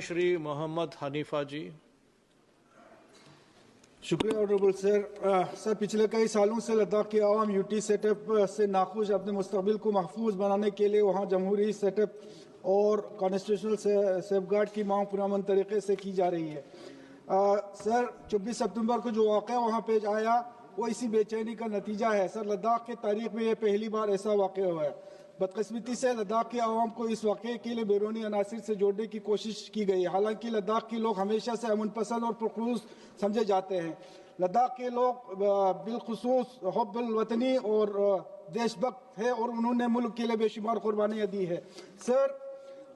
Shri Mohammad Hanifa जी। शुक्रिया honourable sir. Sir, पिछले कई सालों से लद्दाख की आवाम यूटी सेटअप से नाखुश, अपने मुस्तकबिल को महफूज बनाने के लिए वहाँ जमहूरी सेटअप और कॉन्स्टिट्यूशनल सेफगार्ड की मांग पुरअमन तरीके से की जा रही है। सर, 24 सितंबर को जो वाक़या वहाँ पेश आया वो इसी बेचैनी का नतीजा है। सर, लद्दाख की तारीख में ये पहली बार ऐसा वाक़या हुआ है। बदकिस्मती से लद्दाख के आवाम को इस वाक़े के लिए बैरूनी अनासिर से जोड़ने की कोशिश की गई। हालांकि लद्दाख के लोग हमेशा से अमन पसंद और पुरखलूस समझे जाते हैं। लद्दाख के लोग बिलखुसूस हुब्बुल वतनी और देशभक्त है और उन्होंने मुल्क के लिए बेशुमार कुर्बानियाँ दी है। सर,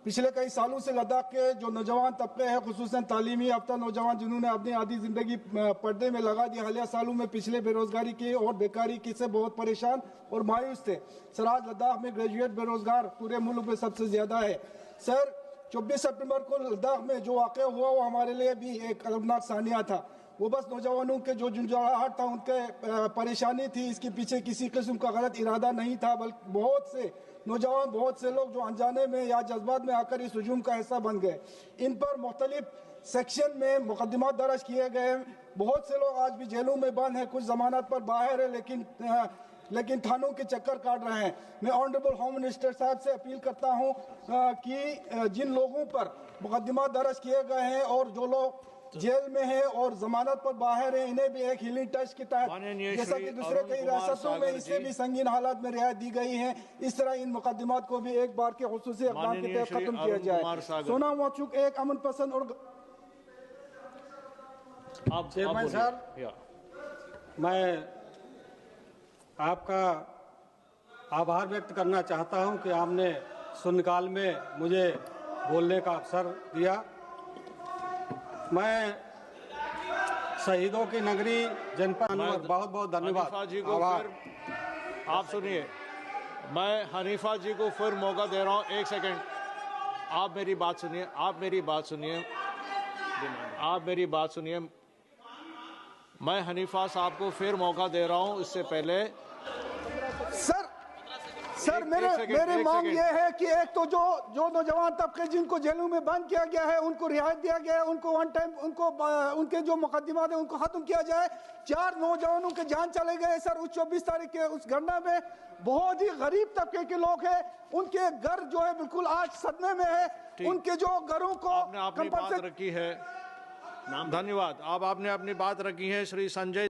पिछले कई सालों से लद्दाख के जो नौजवान तबके हैं, खुसूसन तालीमी याफ्ता नौजवान जिन्होंने अपनी आधी ज़िंदगी पर्दे में लगा दी, हालिया सालों में पिछले बेरोजगारी की और बेकारी की से बहुत परेशान और मायूस थे। सर, आज लद्दाख में ग्रेजुएट बेरोजगार पूरे मुल्क में सबसे ज़्यादा है। सर, 24 सितंबर को लद्दाख में जो वाक़या हुआ वो हमारे लिए भी एक अलमनाक सानिया था। वो बस नौजवानों के जो झुंझलाहट था, उनके परेशानी थी, इसके पीछे किसी किस्म का गलत इरादा नहीं था, बल्कि बहुत से नौजवान, बहुत से लोग जो अनजाने में या जज्बात में आकर इस हुजूम का हिस्सा बन गए। इन पर मुख्तलिफ सेक्शन में मुकदमा दर्ज किए गए। बहुत से लोग आज भी जेलों में बंद हैं, कुछ जमानत पर बाहर है, लेकिन थानों के चक्कर काट रहे हैं। मैं ऑनरेबल होम मिनिस्टर साहब से अपील करता हूं कि जिन लोगों पर मुकदमा दर्ज किए गए हैं और जो लोग जेल में है और जमानत पर बाहर है, इन्हें भी एक हीलिंग टच के तहत, जैसा कि दूसरे कई रियासतों में इससे भी संगीन हालात में रियायत दी गई है, इस तरह इन मुकदमात को भी एक बार के खुसूसी इक़दाम के तहत खत्म किया जाए। सोना वाचुक एक अमन पसंद और चेयरमैन साहब, मैं आपका आभार व्यक्त करना चाहता हूं कि आपने शून्यकाल में मुझे बोलने का अवसर दिया। मैं शहीदों की नगरी जनपद बहुत बहुत धन्यवाद। जी को फिर आप सुनिए, मैं हनीफा जी को फिर मौका दे रहा हूं। एक सेकंड, आप मेरी बात सुनिए, आप मेरी बात सुनिए। मैं हनीफा साहब को फिर मौका दे रहा हूं। इससे पहले सर, मेरे मांग ये है कि एक तो जो नौजवान तबके जिनको जेलों में बंद किया गया है उनको रिहायत दिया गया है, उनको वन टाइम उनके जो मुकदमा है उनको खत्म किया जाए। 4 नौजवानों के जान चले गए सर उस 24 तारीख के उस घटना में। बहुत ही गरीब तबके के लोग हैं, उनके घर जो है बिल्कुल आज सदमे में है। उनके जो घरों को आपने अपनी बात रखी है, धन्यवाद। आपने अपनी बात रखी है। श्री संजय